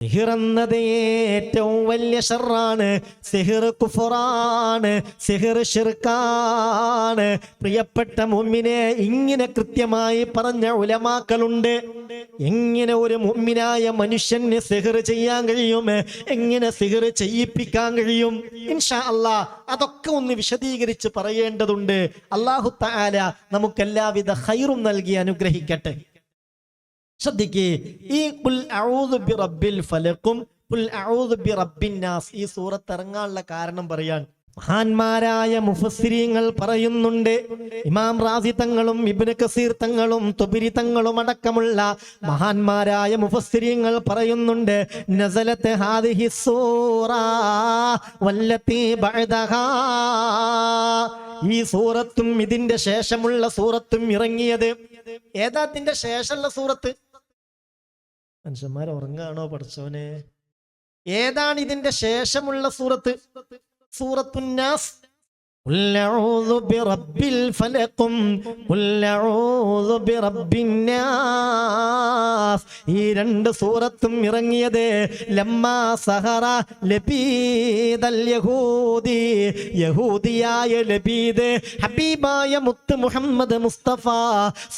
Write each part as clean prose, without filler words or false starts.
സിഹിർ എന്നത് ഏറ്റവും വലിയ ഷർറാണ്. സിഹിർ കുഫറാണ്, സിഹിർ ശിർക്കാണ്. പ്രിയപ്പെട്ട മുഅ്മിനെ, ഇങ്ങനെ കൃത്യമായി പറഞ്ഞ ഉലമാക്കളുണ്ട്. എങ്ങനെ ഒരു മുഅ്മിനായ മനുഷ്യന് സിഹിർ ചെയ്യാൻ കഴിയും, എങ്ങനെ സിഹിർ ചെയ്യിപ്പിക്കാൻ കഴിയും? ഇൻഷാ അല്ലാഹ് അതൊക്കെ ഒന്ന് വിശദീകരിച്ച് പറയേണ്ടതുണ്ട്. അല്ലാഹു തആല നമുക്കെല്ലാവിധ ഖൈറും നൽകി അനുഗ്രഹിക്കട്ടെ. ശ്രദ്ധിക്കേ, ഈ ഖുൽ അഊദു ബിറബ്ബിൽ ഫലഖും ഖുൽ അഊദു ബിറബ്ബിൻ നാസ് ഈ സൂറത്ത് ഇറങ്ങാനുള്ള കാരണം പറയാൻ മഹാന്മാരായ മുഫസ്സിരീങ്ങൾ പറയുന്നുണ്ട്. ഇമാം റാസി തങ്ങളും ഇബ്നു കസീർ തങ്ങളും തുബരി തങ്ങളും അടക്കമുള്ള മഹാന്മാരായ മുഫസ്സിരീങ്ങൾ പറയുന്നുണ്ട്, നസലത്ത് ഹാദിഹി സൂറ വല്ലത്തി ബഅദഹാ, ഈ സൂറത്തും ഇതിന്റെ ശേഷമുള്ള സൂറത്തും ഇറങ്ങിയത്. ഏതാ ഇതിന്റെ ശേഷമുള്ള സൂറത്ത്? മനുഷ്യന്മാർ ഉറങ്ങാണോ പഠിച്ചവനെ? ഏതാണ് ഇതിന്റെ ശേഷമുള്ള സൂറത്ത്? സൂറത്തുൻ നാസ്. ഖുൽ അഊദു ബിറബ്ബിൽ ഫലഖും ഖുൽ അഊദു ബിറബ്ബിൻ നാസ് ഈ രണ്ട് സൂറത്തും ഇറങ്ങിയത് ലമ്മാ സഹറ ലബീദൽ യഹൂദി, യഹൂദിയായ ലബീദ് ഹബീബായ മുത്ത് മുഹമ്മദ് മുസ്തഫ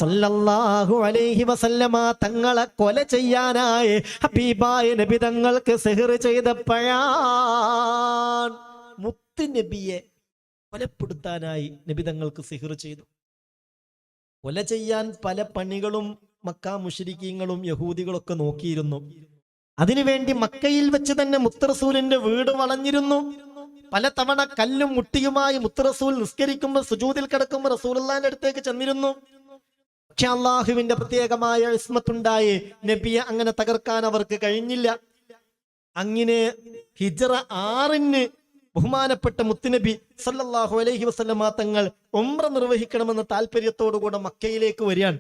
സല്ലല്ലാഹു അലൈഹി വസല്ലമ തങ്ങളെ കൊല ചെയ്യാനായി ഹബീബായ നബി തങ്ങൾക്ക് സിഹ്ർ ചെയ്തപ്പോഴാണ് മുത്ത് നബിയെ കൊലപ്പെടുത്താനായി നബി തങ്ങൾക്ക് സിഹ്ർ ചെയ്തു. കൊല ചെയ്യാൻ പല പണികളും മക്ക മുശ്രിക്കീങ്ങളും യഹൂദികളൊക്കെ നോക്കിയിരുന്നു. അതിനുവേണ്ടി മക്കയിൽ വെച്ച് തന്നെ മുത്ത് റസൂലിന്റെ വീട് വളഞ്ഞിരുന്നു. പല തവണ കല്ലും മുട്ടിയുമായി മുത്ത് റസൂൽ നിസ്കരിക്കുമ്പോൾ സുജൂദിൽ കിടക്കുമ്പോൾ റസൂലുള്ളാഹിന്റെ അടുത്തേക്ക് ചെന്നിരുന്നു. പക്ഷെ അള്ളാഹുവിന്റെ പ്രത്യേകമായ ഇസ്മത്തുണ്ടായി നബിയെ അങ്ങനെ തകർക്കാൻ അവർക്ക് കഴിഞ്ഞില്ല. അങ്ങനെ ഹിജ്റ 6 ബഹുമാനപ്പെട്ട മുത്തുനബി സല്ലല്ലാഹു അലൈഹി വസല്ലമ തങ്ങൾ ഉംറ നിർവഹിക്കണമെന്ന താല്പര്യത്തോടുകൂടെ മക്കയിലേക്ക് വരികയാണ്.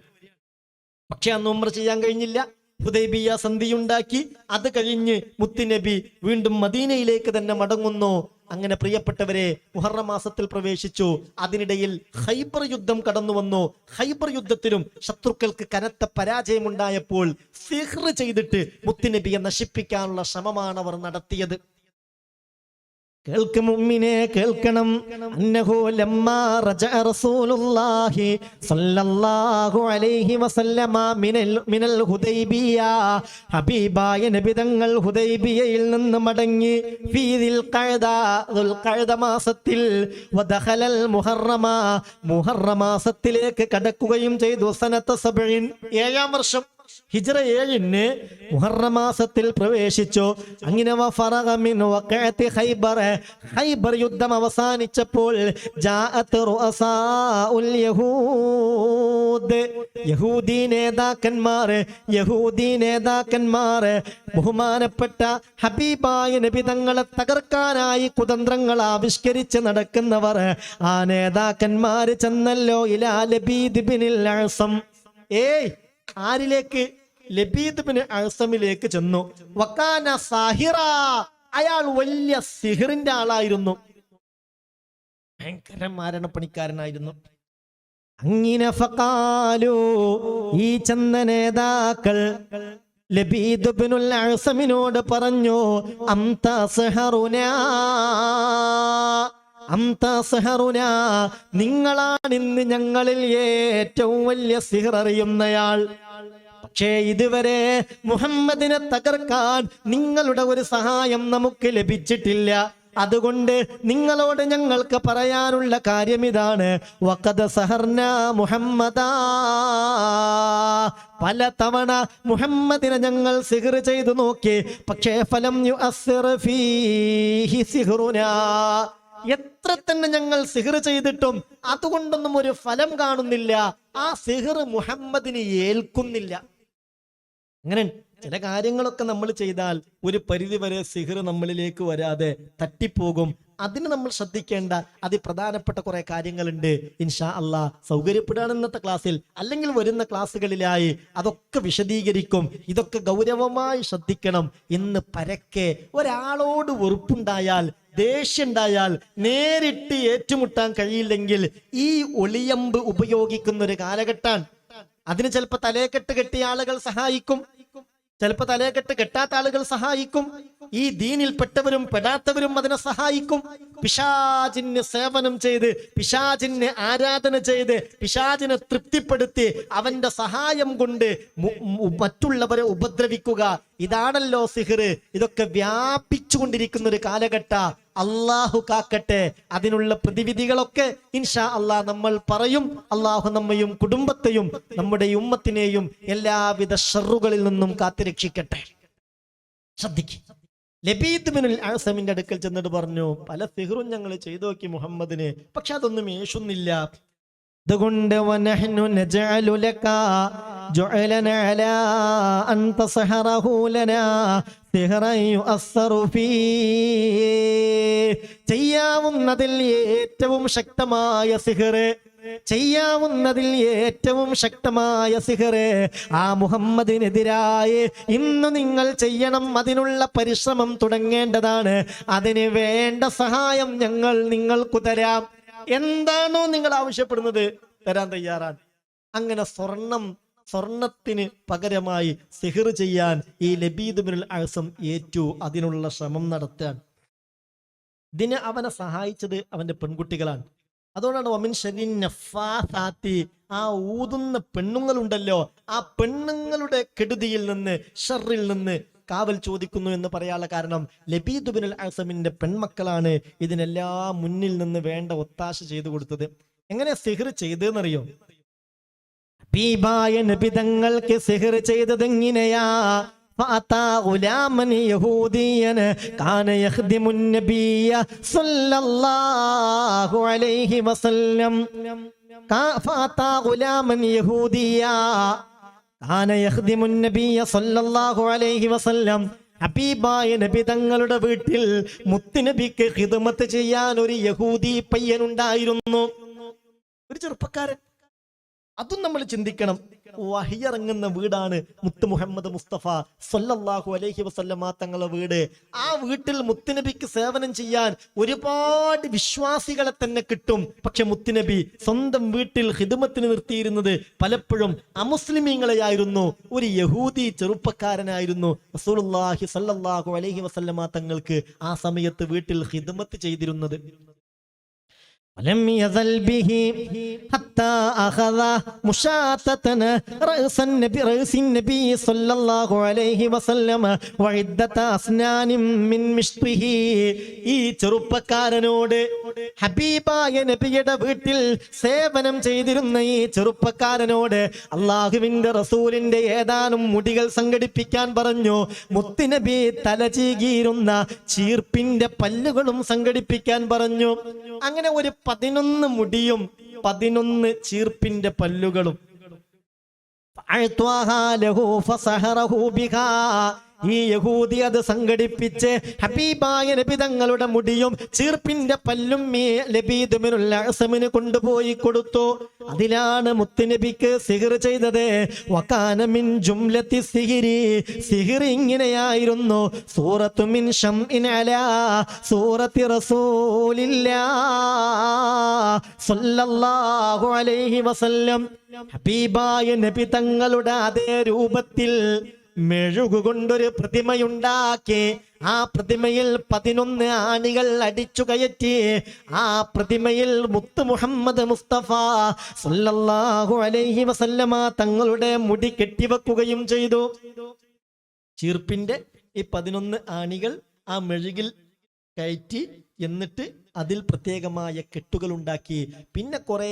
പക്ഷെ അന്ന് ഉംറ ചെയ്യാൻ കഴിഞ്ഞില്ല. ഹുദൈബിയ സന്ധിയുണ്ടാക്കി. അത് കഴിഞ്ഞ് മുത്തുനബി വീണ്ടും മദീനയിലേക്ക് തന്നെ മടങ്ങുന്നു. അങ്ങനെ പ്രിയപ്പെട്ടവരെ, മുഹറം മാസത്തിൽ പ്രവേശിച്ചു. അതിനിടയിൽ ഖൈബർ യുദ്ധം കടന്നു വന്നു. ഖൈബർ യുദ്ധത്തിലും ശത്രുക്കൾക്ക് കനത്ത പരാജയമുണ്ടായപ്പോൾ സിഹ്ർ ചെയ്തിട്ട് മുത്തുനബിയെ നശിപ്പിക്കാനുള്ള ശ്രമമാണ് അവർ നടത്തിയത്. കേൾക്ക് മുഅ്മിനേ, കേൾക്കണം. അന്നഹു ലമ്മാ റജഅ റസൂലുള്ളാഹി സ്വല്ലല്ലാഹു അലൈഹി വസല്ലമ മിനൽ ഹുദൈബിയ, ഹബീബായ നബി തങ്ങൾ ഹുദൈബിയയിൽ നിന്ന് മടങ്ങി. ഫീ ദുൽഖഅദ മാസത്തിൽ വദഖലൽ മുഹറമ, മുഹറം മാസത്തിലേക്ക് കടക്കുകയും ചെയ്തു. സനത 7 7-ാം വർഷം ഹിജ്റ 7 മുഹറം മാസത്തിൽ പ്രവേശിച്ചു. അങ്ങനെ വഫറഗ മിൻ വഖഅത്തി ഖൈബർ, ഖൈബർ യുദ്ധം അവസാനിച്ചപ്പോൾ ജാഅത് റുഅസാഉൽ യഹൂദ്, യഹൂദി നേതാക്കന്മാർ ബഹുമാനപ്പെട്ട ഹബീബായ നബി തങ്ങളെ തകർക്കാനായി കുതന്ത്രങ്ങൾ ആവിഷ്കരിച്ച് നടക്കുന്നവർ, ആ നേതാക്കന്മാര് ചെന്നല്ലോ ഇലാ ലബീദ് ബിനിൽ അഅസം. ആരിലേക്ക്? ലബീദ് ബിൻ അഅസമിലേക്ക് ചെന്നു. വകാന സാഹിറ, അയാൾ വലിയ സിഹിറിന്റെ ആളായിരുന്നു, ഭയങ്കര മാരണപ്പണിക്കാരനായിരുന്നു. അങ്ങനെ ഫഖാലു, ഈ ചെന്ന നേതാക്കൾ ലബീദ് ബിനുൽ അഅസമിനോട് പറഞ്ഞു, അംത സഹറുനാ, നിങ്ങളാണിന്ന് ഞങ്ങളിൽ ഏറ്റവും വലിയ സിഹർ അറിയുന്നയാൾ. പക്ഷേ ഇതുവരെ മുഹമ്മദിനെ തകർക്കാൻ നിങ്ങളുടെ ഒരു സഹായം നമുക്ക് ലഭിച്ചിട്ടില്ല. അതുകൊണ്ട് നിങ്ങളോട് ഞങ്ങൾക്ക് പറയാനുള്ള കാര്യം ഇതാണ്, വഖദ് സഹർനാ മുഹമ്മദാ, പല തവണ മുഹമ്മദിനെ ഞങ്ങൾ സിഹ്ർ ചെയ്തു നോക്കി. പക്ഷേ ഫലം യുഅസ്സിർ ഫീഹി സിഹ്റുനാ, എത്ര തന്നെ ഞങ്ങൾ സിഹ്ർ ചെയ്തിട്ടും അതുകൊണ്ടൊന്നും ഒരു ഫലം കാണുന്നില്ല. ആ സിഹ്ർ മുഹമ്മദിന് ഏൽക്കുന്നില്ല. അങ്ങനെ ചില കാര്യങ്ങളൊക്കെ നമ്മൾ ചെയ്താൽ ഒരു പരിധിവരെ സിഹ്ർ നമ്മളിലേക്ക് വരാതെ തട്ടിപ്പോകും. അതിന് നമ്മൾ ശ്രദ്ധിക്കേണ്ട അതിപ്രധാനപ്പെട്ട കുറെ കാര്യങ്ങളുണ്ട്. ഇൻഷാ അല്ലാഹ് സൗകര്യപ്പെടുകയാണ് ഇന്നത്തെ ക്ലാസ്സിൽ, അല്ലെങ്കിൽ വരുന്ന ക്ലാസ്സുകളിലായി അതൊക്കെ വിശദീകരിക്കും. ഇതൊക്കെ ഗൗരവമായി ശ്രദ്ധിക്കണം. ഇന്ന് പരക്കെ ഒരാളോട് വെറുപ്പുണ്ടായാൽ, ദേഷ്യണ്ടായാൽ നേരിട്ട് ഏറ്റുമുട്ടാൻ കഴിയില്ലെങ്കിൽ ഈ ഒളിയമ്പ് ഉപയോഗിക്കുന്ന ഒരു കാലഘട്ടമാണ്. അതിന് ചിലപ്പോൾ തലേക്കെട്ട് കെട്ടിയ ആളുകൾ സഹായിക്കും, ചിലപ്പോൾ തലയെക്കെട്ട് കെട്ടാത്ത ആളുകൾ സഹായിക്കും. ഈ ദീനിൽപ്പെട്ടവരും പെടാത്തവരും അതിനെ സഹായിക്കും. പിശാചിന് സേവനം ചെയ്ത്, പിശാചിന് ആരാധന ചെയ്ത്, പിശാചിനെ തൃപ്തിപ്പെടുത്തി അവന്റെ സഹായം കൊണ്ട് മറ്റുള്ളവരെ ഉപദ്രവിക്കുക, ഇതാണല്ലോ സിഹ്ർ. ഇതൊക്കെ വ്യാപിച്ചുകൊണ്ടിരിക്കുന്ന ഒരു കാലഘട്ട. അള്ളാഹു കാക്കട്ടെ. അതിനുള്ള പ്രതിവിധികളൊക്കെ ഇൻഷാ അള്ളാഹ് നമ്മൾ പറയും. അള്ളാഹു നമ്മയും കുടുംബത്തെയും നമ്മുടെ ഉമ്മത്തിനെയും എല്ലാവിധ ഷർറുകളിൽ നിന്നും കാത്തുരക്ഷിക്കട്ടെ. ശ്രദ്ധിക്കുക. ലബീദ് ബിനുൽ അഅ്സമിന്റെ അടുക്കൽ ചെന്നിട്ട് പറഞ്ഞു, പല സിഹ്റും ഞങ്ങൾ ചെയ്തു നോക്കി മുഹമ്മദിന്, പക്ഷെ അതൊന്നും യേശുന്നില്ല. അതുകൊണ്ട് വനഹ്നു നജഅലു ലക ജുഅലന അലാ അൻ തസ്ഹറഹു ലനാ സിഹ്റൻ യുഅസ്സറു ഫീ. ചെയ്യാവുന്നതിൽ ഏറ്റവും ശക്തമായ സിഹ്ർ, ചെയ്യാവുന്നതിൽ ഏറ്റവും ശക്തമായ സിഹ്ർ ആ മുഹമ്മദിനെതിരായി ഇന്ന് നിങ്ങൾ ചെയ്യണം. അതിനുള്ള പരിശ്രമം തുടങ്ങേണ്ടതാണ്. അതിന് വേണ്ട സഹായം ഞങ്ങൾ നിങ്ങൾക്ക് തരാം. എന്താണോ നിങ്ങൾ ആവശ്യപ്പെടുന്നത് തരാൻ തയ്യാറാണ്. അങ്ങനെ സ്വർണത്തിന് പകരമായി സിഹ്ർ ചെയ്യാൻ ഈ ലബീദ് ബിനുൽ അഅ്സം ഏറ്റു. അതിനുള്ള ശ്രമം നടത്താൻ. ഇതിന് അവനെ സഹായിച്ചത് അവന്റെ പെൺകുട്ടികളാണ്. അതുകൊണ്ടാണ് വമിൻ ശർരി നഫ്ഫാസാത്തി, ആ ഊതുന്ന പെണ്ണുങ്ങളുണ്ടല്ലോ, ആ പെണ്ണുങ്ങളുടെ കെടുതിയിൽ നിന്ന്, ഷർറിൽ നിന്ന് കാവൽ ചോദിക്കുന്നു എന്ന് പറയാനുള്ള കാരണം ലബീദ് ബിനുൽ അഅ്സമിന്റെ പെൺമക്കളാണ് ഇതിനെല്ലാം മുന്നിൽ നിന്ന് വേണ്ട ഒത്താശ ചെയ്തു കൊടുത്തത്. എങ്ങനെ സിഹ്ർ ചെയ്തെന്നറിയോ? ഹബീബായ നബി തങ്ങൾക്ക് സിഹ്ർ ചെയ്തത് എങ്ങനെയാ? فأتى غلاما يهوديا كان يخدم النبي صلى الله عليه وسلم. فأتى غلاما يهوديا كان يخدم النبي صلى الله عليه وسلم. ഹബീബായ നബി തങ്ങളുടെ വീട്ടിൽ മുത്തുനബിക്ക് ഖിദ്മത്ത് ചെയ്യാൻ ഒരു യഹൂദി പയ്യനുണ്ടായിരുന്നു, ഒരു ചെറുപ്പക്കാരൻ. അതും നമ്മൾ ചിന്തിക്കണം. വഹിയിറങ്ങുന്ന വീടാണ് മുത്ത് മുഹമ്മദ് മുസ്തഫ സല്ലല്ലാഹു അലൈഹി വസല്ലമ തങ്ങളുടെ വീട്. ആ വീട്ടിൽ മുത്തുനബിക്ക് സേവനം ചെയ്യാൻ ഒരുപാട് വിശ്വാസികളെ തന്നെ കിട്ടും. പക്ഷെ മുത്തുനബി സ്വന്തം വീട്ടിൽ ഖിദ്മത്തിന് നിർത്തിയിരുന്നത് പലപ്പോഴും അമുസ്ലിമീങ്ങളെയായിരുന്നു. ഒരു യഹൂദി ചെറുപ്പക്കാരനായിരുന്നു റസൂലുള്ളാഹി സല്ലല്ലാഹു അലൈഹി വസല്ലമ തങ്ങൾക്ക് ആ സമയത്ത് വീട്ടിൽ ഖിദ്മത്ത് ചെയ്തിരുന്നത്. ولم يزل به حتى أخذ مشاطة رأس النبي صلى الله عليه وسلم وعدة أسنان من مشطه. ഈ ചെറുപ്പക്കാരനോട്, ഹബീബായ നബിയുടെ വീട്ടിൽ സേവനം ചെയ്തിരുന്ന ഈ ചെറുപ്പക്കാരനോട് അള്ളാഹുവിന്റെ റസൂലിന്റെ ഏതാനും മുടികൾ സംഘടിപ്പിക്കാൻ പറഞ്ഞു. മുത്തുനബി തലചീകിയിരുന്ന ചീർപ്പിന്റെ പല്ലുകളും സംഘടിപ്പിക്കാൻ പറഞ്ഞു. അങ്ങനെ ഒരു 11 മുടിയും 11 ചീർപ്പിന്റെ പല്ലുകളും. ഈ യഹൂദി അത് സംഘടിപ്പിച്ച് ഹബീബായ നബി തങ്ങളുടെ മുടിയും ചീർപ്പിന്റെ പല്ലും ലബീദ് ബിനുൽ അഅ്സമിന് കൊണ്ടുപോയി കൊടുത്തു. അതിലാണ് മുത്തുനബിക്ക് സിഹ്ർ ചെയ്തത്. വകാന മിൻ ജുംലത്തി സിഹ്രി, സിഹ്ർ ഇങ്ങനെയായിരുന്നു. സൂറത്തു മിൻ ശംഇൻ അലാ സൂറത്തി റസൂലില്ലാഹ് സല്ലല്ലാഹു അലൈഹി വസല്ലം. ഹബീബായ നബി തങ്ങളുടെ അതേ രൂപത്തിൽ മെഴുകുകൊണ്ടൊരു പ്രതിമയുണ്ടാക്കി. ആ പ്രതിമയിൽ 11 ആണികൾ അടിച്ചു കയറ്റി. ആ പ്രതിമയിൽ മുത്ത് മുഹമ്മദ് മുസ്തഫ സല്ലല്ലാഹു അലൈഹി വസല്ലമ തങ്ങളുടെ മുടി കെട്ടിവെക്കുകയും ചെയ്തു. ചീർപ്പിന്റെ ഈ 11 ആണികൾ ആ മെഴുകിൽ കയറ്റി, എന്നിട്ട് അതിൽ പ്രത്യേകമായ കെട്ടുകൾ ഉണ്ടാക്കി. പിന്നെ കുറെ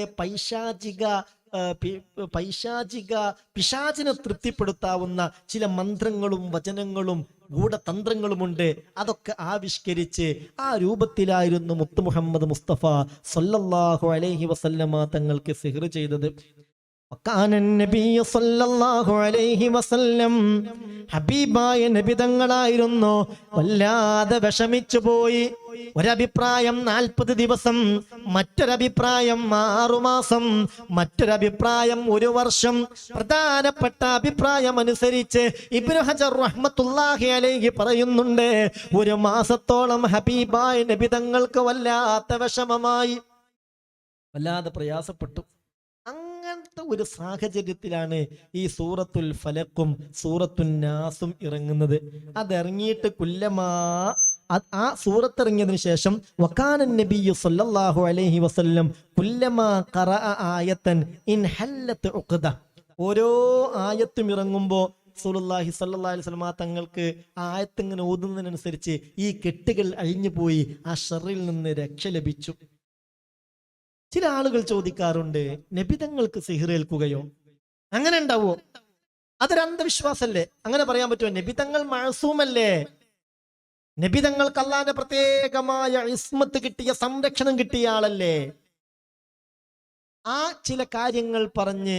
പിശാചിനെ തൃപ്തിപ്പെടുത്താവുന്ന ചില മന്ത്രങ്ങളും വചനങ്ങളും ഗൂഢതന്ത്രങ്ങളുമുണ്ട്. അതൊക്കെ ആവിഷ്കരിച്ച് ആ രൂപത്തിലായിരുന്നു മുത്ത് മുഹമ്മദ് മുസ്തഫ സല്ലല്ലാഹു അലൈഹി വസല്ലമ തങ്ങൾക്ക് സിഹ്ർ ചെയ്തത്. ഹബീബായ നബി തങ്ങളായിരുന്നു വല്ലാതെ വിഷമിച്ചു പോയി. ഒരഭിപ്രായം 40 ദിവസം, മറ്റൊരഭിപ്രായം 6 മാസം, മറ്റൊരഭിപ്രായം 1 വർഷം. പ്രധാനപ്പെട്ട അഭിപ്രായം അനുസരിച്ച് ഇബ്നു ഹജർ റഹ്മത്തുള്ളാഹി അലൈഹി പറയുന്നുണ്ട്, 1 മാസത്തോളം ഹബീബായ നബി തങ്ങൾക്ക് വല്ലാത്ത വിഷമമായി, വല്ലാതെ പ്രയാസപ്പെട്ടു. അങ്ങനെ അങ്ങനത്തെ ഒരു സാഹചര്യത്തിലാണ് ഈ സൂറത്തുൽ ഫലക്കും സൂറത്തുൻ നാസും ഇറങ്ങുന്നത്. അതിറങ്ങിയിട്ട് ആ സൂറത്ത് ഇറങ്ങിയതിനു ശേഷം വകാനൻ നബിയ്യു സല്ലല്ലാഹു അലൈഹി വസല്ലം കുല്ലമാ ഖറഅ ആയതൻ ഇൻ ഹല്ലത്ത് ഉഖദ. ഓരോ ആയത്തും ഇറങ്ങുമ്പോൾ റസൂലുള്ളാഹി സ്വല്ലല്ലാഹി അലൈഹി വസല്ലം തങ്ങൾക്ക് ആ ആയത്ത് ഇങ്ങനെ ഓതുന്നതിനനുസരിച്ച് ഈ കെട്ടുകൾ അഴിഞ്ഞു പോയി ആ ഷർറിൽ നിന്ന് രക്ഷ ലഭിച്ചു. ചില ആളുകൾ ചോദിക്കാറുണ്ട്, നബിതങ്ങൾക്ക് സിഹിറേൽക്കുകയോ? അങ്ങനെ ഉണ്ടാവോ? അതൊരു അന്ധവിശ്വാസല്ലേ? അങ്ങനെ പറയാൻ പറ്റുമോ? നബിതങ്ങൾ മഅസൂമല്ലേ? നബിതങ്ങൾക്ക് അല്ലാഹുവിന്റെ പ്രത്യേകമായ ഇസ്മത്ത് കിട്ടിയ, സംരക്ഷണം കിട്ടിയ ആളല്ലേ? ആ ചില കാര്യങ്ങൾ പറഞ്ഞ്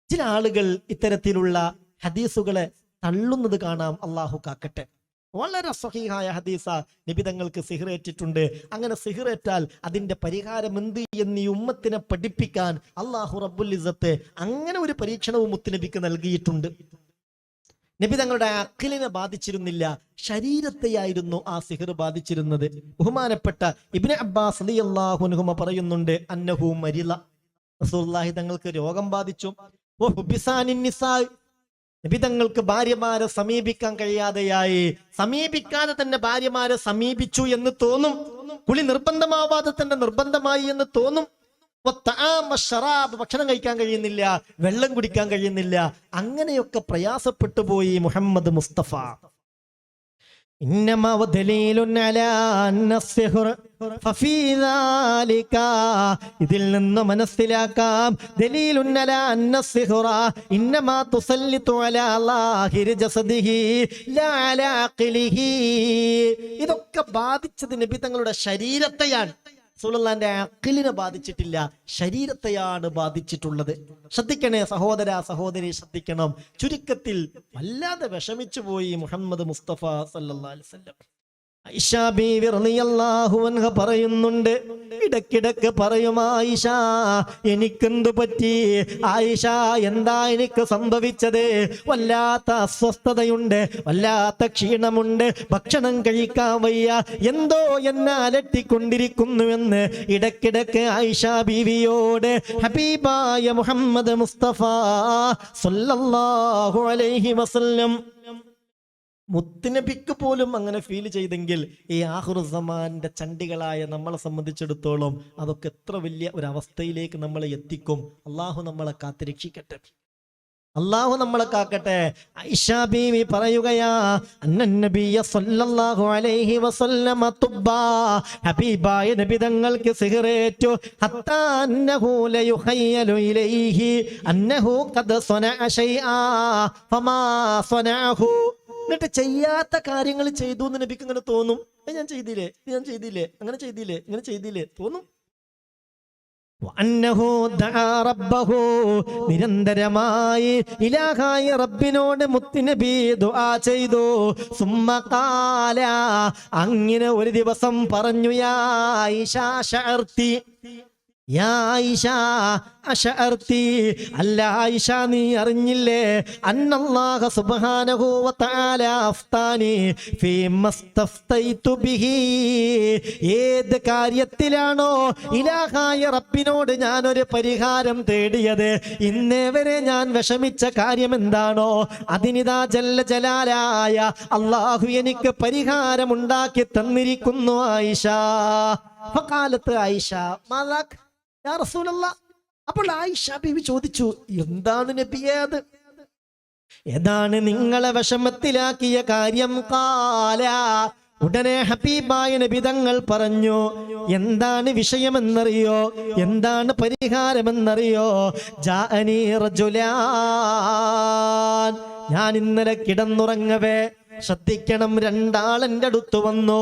ചില ആളുകൾ ഇത്തരത്തിലുള്ള ഹദീസുകളെ തള്ളുന്നത് കാണാം. അള്ളാഹു കാക്കട്ടെ. വളരെ സ്വഹീഹായ ഹദീസ, നബിതങ്ങൾക്ക് സിഹ്റേറ്റിട്ടുണ്ട്. അങ്ങനെ സിഹ്റേറ്റാൽ അതിന്റെ പരിഹാരം എന്ത് എന്ന് ഈ ഉമ്മത്തിനെ പഠിപ്പിക്കാൻ അള്ളാഹു റബ്ബുൽ ഇസ്സത്ത് അങ്ങനെ ഒരു പരീക്ഷണവും മുത്തുനബിക്ക് നൽകിയിട്ടുണ്ട്. നബി തങ്ങളുടെ അഖിലിനെ ബാധിച്ചിരുന്നില്ല, ശരീരത്തെയായിരുന്നു ആ സിഹർ ബാധിച്ചിരുന്നത്. ബഹുമാനപ്പെട്ട ഇബ്നു അബ്ബാസ് റളിയല്ലാഹു അൻഹുമ പറയുന്നുണ്ട്, അന്നഹു മരിള, റസൂലുള്ളാഹി തങ്ങൾക്ക് രോഗം ബാധിച്ചു. നബി തങ്ങൾക്ക് ഭാര്യമാരെ സമീപിക്കാൻ കഴിയാതെയായി. സമീപിക്കാതെ തന്നെ ഭാര്യമാരെ സമീപിച്ചു എന്ന് തോന്നും. കുളി നിർബന്ധമാവാതെ തന്നെ നിർബന്ധമായി എന്ന് തോന്നും. ഭക്ഷണം കഴിക്കാൻ കഴിയുന്നില്ല, വെള്ളം കുടിക്കാൻ കഴിയുന്നില്ല. അങ്ങനെയൊക്കെ പ്രയാസപ്പെട്ടു പോയി മുഹമ്മദ് മുസ്തഫ. ഇതിൽ നിന്ന് മനസ്സിലാക്കാം, ഇതൊക്കെ ബാധിച്ചത് നബി തങ്ങളുടെ ശരീരത്തെയാണ്. റസൂലുള്ളാഹിന്റെ അഖിലിനെ ബാധിച്ചിട്ടില്ല, ശരീരത്തെയാണ് ബാധിച്ചിട്ടുള്ളത്. ശ്രദ്ധിക്കണേ സഹോദര സഹോദരി, ശ്രദ്ധിക്കണം. ചുരുക്കത്തിൽ വല്ലാതെ വിഷമിച്ചു പോയി മുഹമ്മദ് മുസ്തഫ സല്ലല്ലാഹു അലൈഹി വസല്ലം. ആയിഷ ബീവി റളിയല്ലാഹു അൻഹ പറയുന്നുണ്ട്, ഇടക്കിടക്ക് പറയും, ആയിഷ എനിക്കെന്തു പറ്റി? ആയിഷ എന്താ എനിക്ക് സംഭവിച്ചത്? വല്ലാത്ത അസ്വസ്ഥതയുണ്ട്, വല്ലാത്ത ക്ഷീണമുണ്ട്, ഭക്ഷണം കഴിക്കാൻ വയ്യ, എന്തോ എന്നെ അലട്ടിക്കൊണ്ടിരിക്കുന്നുവെന്ന് ഇടക്കിടക്ക് ആയിഷ ബീവിയോട് ഹബീബായ മുഹമ്മദ് മുസ്തഫ സല്ലല്ലാഹു അലൈഹി വസല്ലം മുത്തുനബിക്ക് പോലും അങ്ങനെ ഫീൽ ചെയ്തെങ്കിൽ ഈ ആഖിറുസ്സമാന്റെ ചണ്ടികളായ നമ്മളെ സംബന്ധിച്ചിടത്തോളം അതൊക്കെ എത്ര വലിയ ഒരു അവസ്ഥയിലേക്ക് നമ്മളെ എത്തിക്കും. അള്ളാഹു നമ്മളെ കാത്തുരക്ഷിക്കട്ടെ, അള്ളാഹു നമ്മളെ കാക്കട്ടെ. ആയിഷ ബീവി പറയുകയാ, അന്നനബിയ സല്ലല്ലാഹു അലൈഹി വസല്ലമ തുബ്ബാ, ഹബീബായ നബി തങ്ങൾക്ക് സിഹറേറ്റു. ഹത്താ അന്നഹു ലയുഖയ്യലു ഇലൈഹി അന്നഹു ഖദ് സനഅ ശൈആ ഫമാ സനഅഹു. എന്നിട്ട് ചെയ്യാത്ത കാര്യങ്ങൾ ചെയ്തു എന്ന് നബിക്ക് ഇങ്ങനെ തോന്നും. ഞാൻ ചെയ്തില്ലേ, ഞാൻ ചെയ്തില്ലേ, അങ്ങനെ ചെയ്തില്ലേ, ഇങ്ങനെ ചെയ്തില്ലേ തോന്നും. നിരന്തരമായി ഇലാഹായ റബ്ബിനോട് മുത്തുനബി ദുആ ചെയ്തു. സുമ്മഖാല, അങ്ങനെ ഒരു ദിവസം പറഞ്ഞു, യാ ആയിഷ ശഅർതി, യാ ആയിഷ അശഅർതി, അല്ല ആയിഷ നീ അറിഞ്ഞില്ലേ, അന്നല്ലാഹ സുബ്ഹാനഹു വ തആല അഫ്താനി ഫീമസ്തഫ്തൈതു ബിഹി, ഏത് കാര്യത്തിലാണോ ഇലാഹായ റബ്ബിനോട് ഞാൻ ഒരു പരിഹാരം തേടിയത്, ഇന്നേ വരെ ഞാൻ വിഷമിച്ച കാര്യം എന്താണോ അതിനിതാ ജല്ല ജലാലായ അല്ലാഹു എനിക്ക് പരിഹാരം ഉണ്ടാക്കി തന്നിരിക്കുന്നു ആയിഷ. ഫഖാലത്ത് ആയിഷ മാലാക് യാ റസൂലല്ലാഹ്. അപ്പോൾ ആയിഷ ബീവി ചോദിച്ചു, എന്താണ് നബിയേ അത്? ഏതാണ് നിങ്ങളെ വിഷമത്തിലാക്കിയ കാര്യം? ഖാല, ഉടനെ ഹബീബായ നബി തങ്ങൾ പറഞ്ഞു, എന്താണ് വിഷയമെന്നറിയോ, എന്താണ് പരിഹാരമെന്നറിയോ? ജാഅനി റജുലാൻ, ഞാൻ ഇന്നലെ കിടന്നുറങ്ങവേ, ശ്രദ്ധിക്കണം, രണ്ടാളെന്റെ അടുത്ത് വന്നു.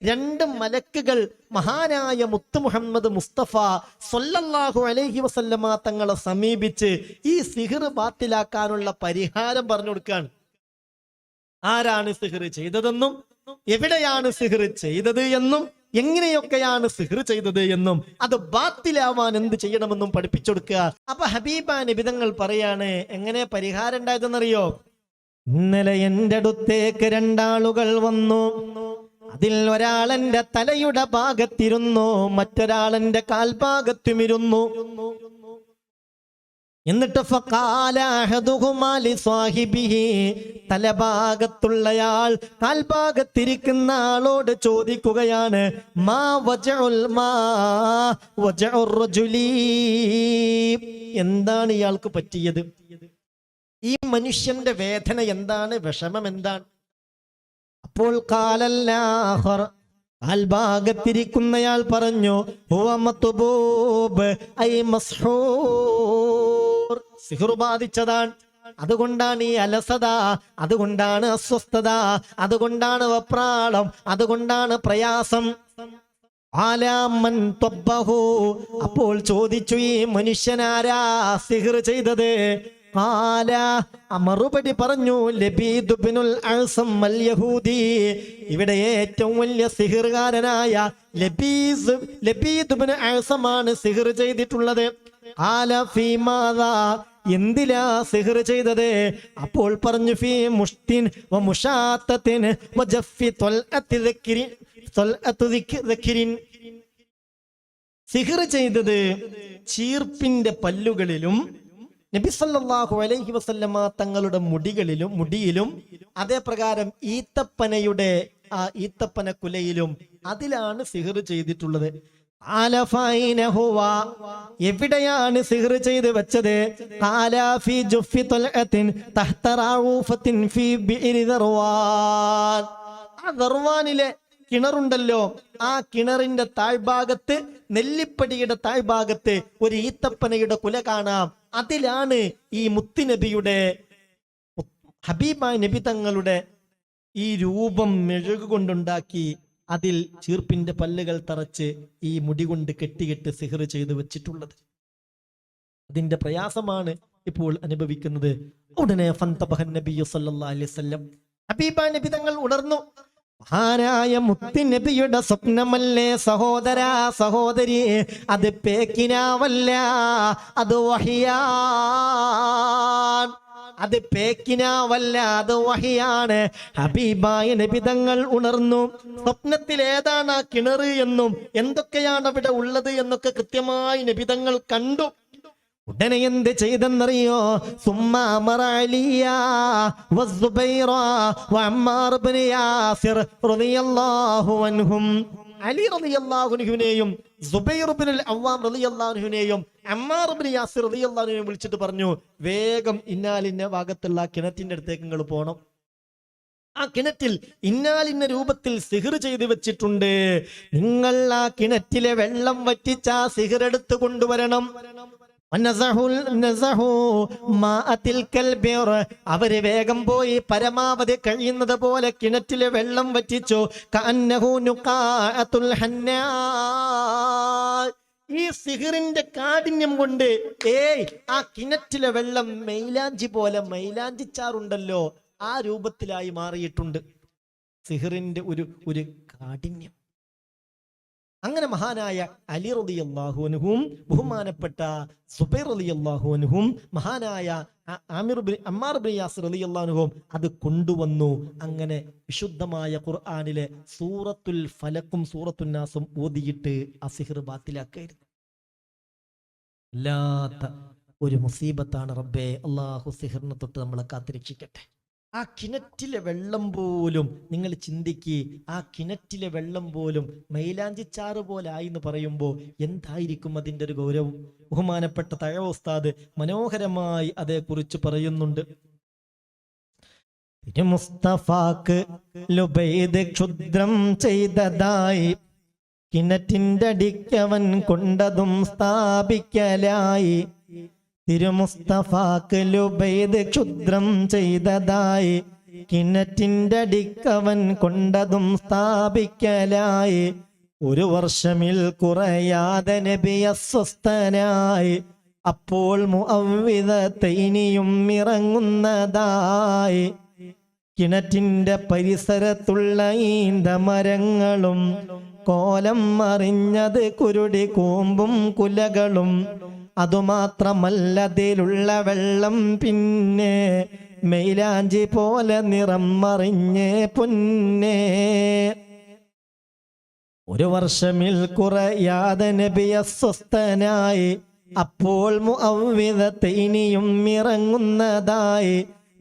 രണ്ട് മലക്കുകൾ മഹാനായ മുത്ത് മുഹമ്മദ് മുസ്തഫ സല്ലല്ലാഹു അലൈഹി വസല്ലമ തങ്ങളെ സമീപിച്ച് ഈ സിഹർ ബാത്തിലാക്കാനുള്ള പരിഹാരം പറഞ്ഞു കൊടുക്കുകയാണ്. ആരാണ് സിഹർ ചെയ്തതെന്നും എവിടെയാണ് സിഹർ ചെയ്തത് എന്നും എങ്ങനെയൊക്കെയാണ് സിഹർ ചെയ്തത് എന്നും അത് ബാത്തിലാവാൻ എന്ത് ചെയ്യണമെന്നും പഠിപ്പിച്ചു കൊടുക്കുക. അപ്പൊ ഹബീബ നബി തങ്ങൾ പറയാണ്, എങ്ങനെ പരിഹാരം ഉണ്ടായതെന്നറിയോ? ഇന്നലെ എന്റെ അടുത്തേക്ക് രണ്ടാളുകൾ വന്നു. അതിൽ ഒരാളെന്റെ തലയുടെ ഭാഗത്തിരുന്നു, മറ്റൊരാളെന്റെ കാൽഭാഗത്തുമിരുന്നു. എന്നിട്ട് ഫഖാല അഹദുഹുമാ ലിസ്വാഹിബിഹി, തലഭാഗത്തുള്ളയാൾ കാൽഭാഗത്തിരിക്കുന്ന ആളോട് ചോദിക്കുകയാണ്, മാ വജഉർ റജുലി, എന്താണ് ഇയാൾക്ക് പറ്റിയത്? ഈ മനുഷ്യന്റെ വേദന എന്താണ്? വിഷമം എന്താണ്? അപ്പോൾ ഖാലല്ലാഹർ, കാൽഭാഗത്തിരിക്കുന്നയാൾ പറഞ്ഞു, ഹുവ മത്ബൂബ് ഐ മസ്ഹൂർ, സിഹ്ർ ബാധിച്ചതാണ്. അതുകൊണ്ടാണ് ഈ അലസത, അതുകൊണ്ടാണ് അസ്വസ്ഥത, അതുകൊണ്ടാണ് വെപ്രാളം, അതുകൊണ്ടാണ് പ്രയാസം. ആലാമൻ ത്വബ്ബഹു, അപ്പോൾ ചോദിച്ചു, ഈ മനുഷ്യനാരാ സിഹ്ർ ചെയ്തത്? മറുപടി പറഞ്ഞു, ലബീദ് ഇബ്നുൽ അഅ്സം അൽ യഹൂദി, ഇവിടെ ഏറ്റവും വലിയ സിഹ്റുകാരനായ ലബീദ് ഇബ്നു അഅ്സമാണ് സിഹ്ർ ചെയ്തിട്ടുള്ളത്. ഫീമാദാ, എന്തിലാ സിഹ്ർ ചെയ്തത്? അപ്പോൾ പറഞ്ഞു, ഫീ മുഷ്തിൻ വ മുശാത്തത്തിൻ വ ജഫി ത്വൽഅത്തി ദക്രിൻ. സിഹ്ർ ചെയ്തത് ചീർപ്പിന്റെ പല്ലുകളിലും നബി സല്ലല്ലാഹു അലൈഹി വസല്ലമ തങ്ങളുടെ മുടിയിലും അതേ പ്രകാരം ഈത്തപ്പന കുലയിലും അതിലാണ് സിഹ്ർ ചെയ്തിട്ടുള്ളത്. എവിടെയാണ് സിഹ്ർ ചെയ്ത് വെച്ചത്? ദർവാനിലെ കിണറുണ്ടല്ലോ, ആ കിണറിന്റെ താഴ്ഭാഗത്ത്, നെല്ലിപ്പടിയുടെ താഴ്ഭാഗത്ത് ഒരു ഈത്തപ്പനയുടെ കുല കാണാം. അതിലാണ് ഈ മുത്തുനബിയുടെ, ഹബീബായ നബി തങ്ങളുടെ ഈ രൂപം മെഴുകുകൊണ്ടുണ്ടാക്കി അതിൽ ചീർപ്പിന്റെ പല്ലുകൾ തറച്ച് ഈ മുടി കൊണ്ട് കെട്ടിയിട്ട് സിഹ്ർ ചെയ്ത് വെച്ചിട്ടുള്ളത്. അതിന്റെ പ്രയാസമാണ് ഇപ്പോൾ അനുഭവിക്കുന്നത്. ഉടനെ ഫന്തബഹൻ നബിയു സല്ലല്ലാഹു അലൈഹി വസല്ലം, ഹബീബായ നബി തങ്ങൾ ഉണർന്നു. മഹാനായ മുത്തുനബിയുടെ സ്വപ്നമല്ലേ സഹോദരാ സഹോദരി, അത് പേക്കിനാവല്ല, അത് വഹിയാൻ. അത് പേക്കിനാവല്ല, അത് വഹിയാണ്. ഹബീബായ നബി തങ്ങൾ ഉണർന്നു. സ്വപ്നത്തിൽ ഏതാണ് ആ കിണറ് എന്നും എന്തൊക്കെയാണ് അവിടെ ഉള്ളത് എന്നൊക്കെ കൃത്യമായി നബി തങ്ങൾ കണ്ടു. ഉടനെ എന്ത് ചെയ്തെന്നറിയോ? അലി റളിയല്ലാഹു അൻഹുവിനെയും സുബൈർ ഇബ്നുൽ അവ്വാം റളിയല്ലാഹു അൻഹുവിനെയും അമ്മാർ ഇബ്നു യാസിർ റളിയല്ലാഹു അൻഹുവിനെയും വിളിച്ചിട്ട് പറഞ്ഞു, വേഗം ഇന്നാലിന്ന ഭാഗത്തുള്ള കിണറ്റിന്റെ അടുത്തേക്ക് നിങ്ങൾ പോണം. ആ കിണറ്റിൽ ഇന്നാലിന്ന രൂപത്തിൽ സിഹ്ർ ചെയ്ത് വെച്ചിട്ടുണ്ട്. നിങ്ങൾ ആ കിണറ്റിലെ വെള്ളം വറ്റിച്ച സിഹ്ർ എടുത്ത് കൊണ്ടുവരണം. അവര് വേഗം പോയി പരമാവധി കഴിയുന്നത് പോലെ കിണറ്റിലെ വെള്ളം വറ്റിച്ചു. ഈ സിഹ്റിന്റെ കാഠിന്യം കൊണ്ട് ആ കിണറ്റിലെ വെള്ളം മൈലാഞ്ചി പോലെ, മൈലാഞ്ചിച്ചാറുണ്ടല്ലോ, ആ രൂപത്തിലായി മാറിയിട്ടുണ്ട്. സിഹ്റിന്റെ ഒരു കാഠിന്യം. അങ്ങനെ മഹാനായ അലി റളിയല്ലാഹു അൻഹും ബഹുമാനപ്പെട്ട സുബൈർ റളിയല്ലാഹു അൻഹും മഹാനായ അമ്മാർ ഇബ്നു യാസിർ റളിയല്ലാഹു അൻഹും അത് കൊണ്ടുവന്നു. അങ്ങനെ വിശുദ്ധമായ ഖുർആനിലെ സൂറത്തുൽ ഫലക്കും സൂറത്തുൻ നാസും ഓതിയിട്ട് ആ സിഹ്ർ ബാത്തിലാക്കായിരുന്നു. അല്ലാത്ത ഒരു മുസീബത്താണ് റബ്ബേ. അല്ലാഹു സിഹ്റിനെ തൊട്ട് നമ്മളെ കാത്തിരക്ഷിക്കട്ടെ. ആ കിണറ്റിലെ വെള്ളം പോലും നിങ്ങൾ ചിന്തിക്ക്, ആ കിണറ്റിലെ വെള്ളം പോലും മൈലാഞ്ചിച്ചാറ് പോലായി എന്ന് പറയുമ്പോൾ എന്തായിരിക്കും അതിൻ്റെ ഒരു ഗൗരവം? ബഹുമാനപ്പെട്ട തഴ ഉസ്താദ് മനോഹരമായി അതേക്കുറിച്ച് പറയുന്നുണ്ട്. മുസ്തഫാക്ക് ലുബൈദ് ക്ഷുദ്രം ചെയ്തതായി, കിണറ്റിൻ്റെ അടിക്കവൻ കൊണ്ടതും സ്ഥാപിക്കലായി. തിരുമുസ്തഫാക്ക് ലുബൈദ് ക്ഷുദ്രം ചെയ്തതായി, കിണറ്റിൻ്റെ അടിക്കവൻ കൊണ്ടതും സ്ഥാപിക്കലായി. ഒരു വർഷമിൽ കുറയാതെ നബി അസ്വസ്ഥനായി. അപ്പോൾ മുഅവ്വിദതൈനിയും ഇറങ്ങുന്നതായി. കിണറ്റിൻ്റെ പരിസരത്തുള്ള ഈന്തമരങ്ങളും കോലം മറിഞ്ഞത് കുരുടി കൂമ്പും കുലകളും. അതുമാത്രമല്ല അതിലുള്ള വെള്ളം പിന്നെ മൈലാഞ്ചി പോലെ നിറം മറിഞ്ഞേ പൊന്നേ. 1 വർഷമിൽ കുറയാതെ നബി അസ്വസ്ഥനായി. അപ്പോൾ മുഅവ്വിദത്തൈനിയും ഇറങ്ങുന്നതായി.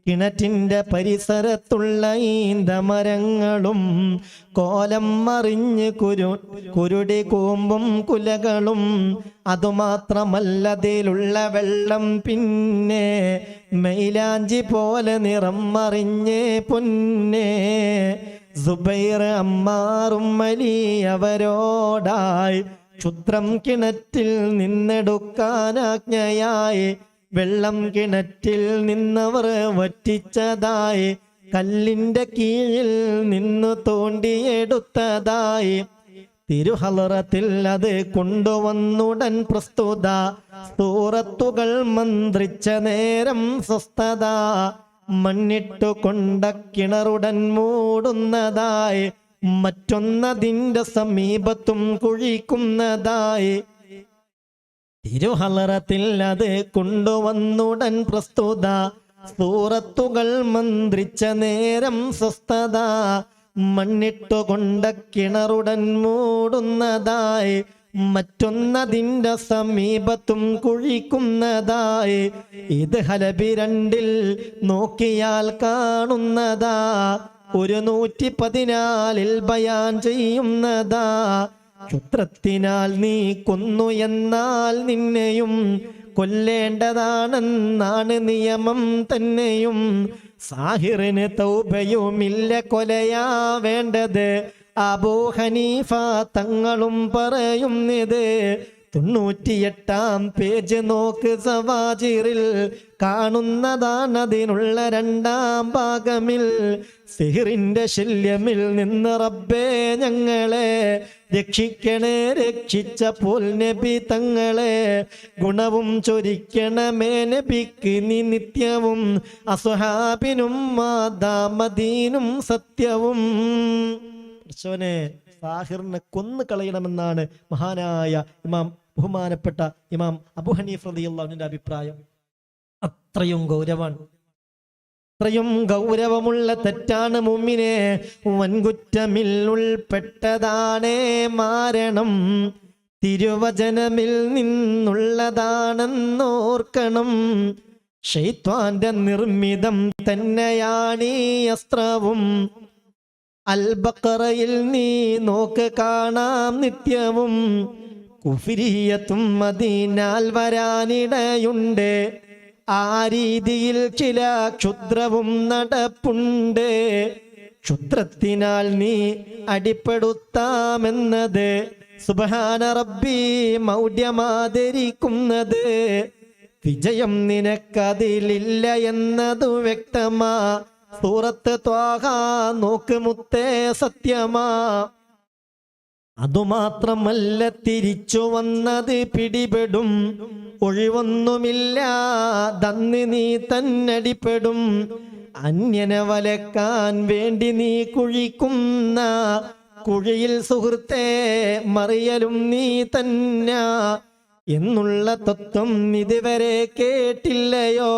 കിണറ്റിന്റെ പരിസരത്തുള്ള ഈന്തമരങ്ങളും കോലം മറിഞ്ഞ് കുരുടി കൂമ്പും കുലകളും. അതുമാത്രമല്ലതിലുള്ള വെള്ളം പിന്നെ മൈലാഞ്ചി പോലെ നിറം മറിഞ്ഞേ പൊന്നേ. സുബൈർ അമ്മാറും വലിയവരോടായി ക്ഷുദ്രം കിണറ്റിൽ നിന്നെടുക്കാനാജ്ഞയായി. വെള്ളം കിണറ്റിൽ നിന്നവർ വറ്റിച്ചതായി. കല്ലിന്റെ കീഴിൽ നിന്നു തോണ്ടിയെടുത്തതായി. തിരുഹലറത്തിൽ അത് കൊണ്ടുവന്നുടൻ പ്രസ്തുത. സൂറത്തുകൾ മന്ത്രിച്ച നേരം സ്വസ്ഥത. മണ്ണിട്ടു കൊണ്ട കിണറുടൻ മൂടുന്നതായി. മറ്റൊന്നതിന്റെ സമീപത്തും കുഴിക്കുന്നതായി. തിരുഹലറത്തിൽ അത് കൊണ്ടുവന്നുടൻ പ്രസ്തുത. സൂറത്തുകൾ മന്ത്രിച്ച നേരം സ്വസ്ഥത. മണ്ണിട്ടു കൊണ്ട കിണറുടൻ മൂടുന്നതായി. മറ്റൊന്നതിന്റെ സമീപത്തും കുഴിക്കുന്നതായി. ഇത് ഹലബി 2 നോക്കിയാൽ കാണുന്നതാ. 114 ബയാൻ ചെയ്യുന്നതാ. ക്ഷുദ്രത്തിനാൽ നീ കൊന്നു എന്നാൽ നിന്നെയും കൊല്ലേണ്ടതാണെന്നാണ് നിയമം തന്നെയും. സാഹിറിന് തൗബയുമില്ല, കൊലയാ വേണ്ടത്. അബൂ ഹനീഫ തങ്ങളും പറയുന്നിത്. 98-ാം പേജ് നോക്ക് സവാജിറിൽ കാണുന്നതാണതിനുള്ള 2-ാം ഭാഗമിൽ. സിഹറിന്റെ ശല്യമിൽ നിന്ന് റബ്ബേ ഞങ്ങളെ രക്ഷിക്കണേ, രക്ഷിച്ചപ്പോൾ നബി തങ്ങളെ. ഗുണവും ചൊരിക്കണമേ നബിക്ക് നീ നിത്യവും. അസ്ഹാബിനും മാദാമദീനും സത്യവും. സാഹിറിനെ കൊന്നു കളയണമെന്നാണ് മഹാനായ ഇമാം ബഹുമാനപ്പെട്ട ഇമാം അബൂ ഹനീഫ റളിയല്ലാഹു അൻഹുവിന്റെ അഭിപ്രായം. അത്രയും ഗൗരവമുള്ള തെറ്റാണ് മുഅ്മിനെ. വൻകുറ്റമിൽ ഉൾപ്പെട്ടതാണേ മാരണം. തിരുവചനമിൽ നിന്നുള്ളതാണെന്നോർക്കണം. ശൈത്വാന്റെ നിർമ്മിതം തന്നെയാണീ അസ്ത്രവും. അൽ-ബഖറയിൽ നീ നോക്ക് കാണാം നിത്യവും. കുഫ്രിയത്തും അതിനാൽ വരാനിടയുണ്ട്. ആ രീതിയിൽ ചില ക്ഷുദ്രവും നടപ്പുണ്ട്. ക്ഷുദ്രത്തിനാൽ നീ അടിപ്പെടുത്താമെന്നത് സുബ്ഹാന റബ്ബി മൗഢ്യമാദരിക്കുന്നത്. വിജയം നിനക്കതിലില്ല എന്നതു വ്യക്തമാ. സൂറത്ത് ത്വാഹ നോക്ക് മുത്തേ സത്യമാ. അതുമാത്രമല്ല തിരിച്ചു വന്നത് പിടിപെടും. ഒഴിവൊന്നുമില്ല തന്ന് നീ തന്നടിപ്പെടും. അന്യനെ വലക്കാൻ വേണ്ടി നീ കുഴിക്കുന്ന കുഴിയിൽ സുഹൃത്തെ മറിയലും നീ തന്നെ എന്നുള്ള തത്വം ഇതുവരെ കേട്ടില്ലയോ?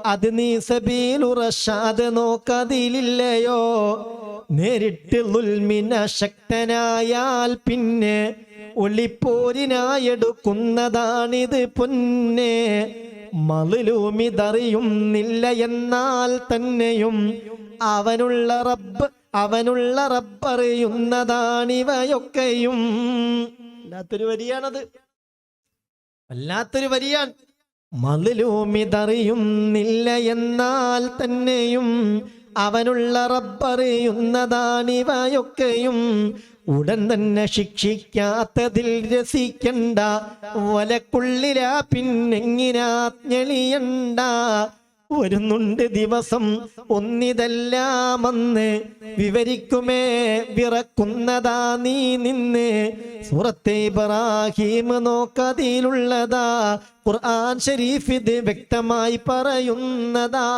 അത് നീ സബീലു റഷാദ് നോക്കതിലില്ലയോ? നേരിട്ട് ളുൽമിന ശക്തനായാൽ പിന്നെ ഒളിപ്പോരിനായെടുക്കുന്നതാണിത് പൊന്നെ. മളിലൂമിതറിയുന്നില്ല എന്നാൽ തന്നെയും അവനുള്ള റബ്ബറിയുന്നതാണിവയൊക്കെയും. വല്ലാത്തൊരു വരിയാണത്, വല്ലാത്തൊരു വരിയാണ്. മളിലൂമിതറിയുന്നില്ല എന്നാൽ തന്നെയും അവനുള്ള റബ്ബറിയുന്നതാണിവയൊക്കെയും. ഉടൻ തന്നെ ശിക്ഷിക്കാത്തതിൽ രസിക്കണ്ട. വലക്കുള്ളിലാ പിന്നെങ്ങിനാജ്ഞളിയണ്ട. വരുന്നുണ്ട് ദിവസം ഒന്നിതെല്ലാമെന്ന് വിവരിക്കുമേ വിറക്കുന്നതാ നീ നിന്ന്. സൂറത്തെ ഇബ്രാഹിം നോക്കതിലുള്ളതാ. ഖുർആൻ ശരീഫ് ഇത് വ്യക്തമായി പറയുന്നതാ.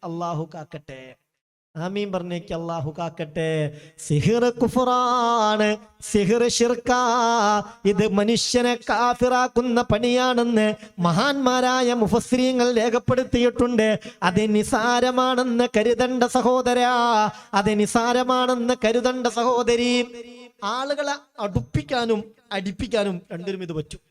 അല്ലാഹു കാക്കട്ടെ. ആമീൻ പറഞ്ഞേക്ക് അള്ളാഹു കാക്കട്ടെ. സിഹിർ കുഫറാണ്, സിഹിർ ശിർക്കാ, ഇത് മനുഷ്യനെ കാഫിറാക്കുന്ന പണിയാണെന്ന് മഹാന്മാരായ മുഫസ്സിരീങ്ങൾ രേഖപ്പെടുത്തിയിട്ടുണ്ട്. അത് നിസാരമാണെന്ന് കരുതണ്ട സഹോദരാ, അത് നിസാരമാണെന്ന് കരുതണ്ട സഹോദരി. ആളുകളെ അടുപ്പിക്കാനും അടിപ്പിക്കാനും രണ്ടിനും ഇത് പറ്റും.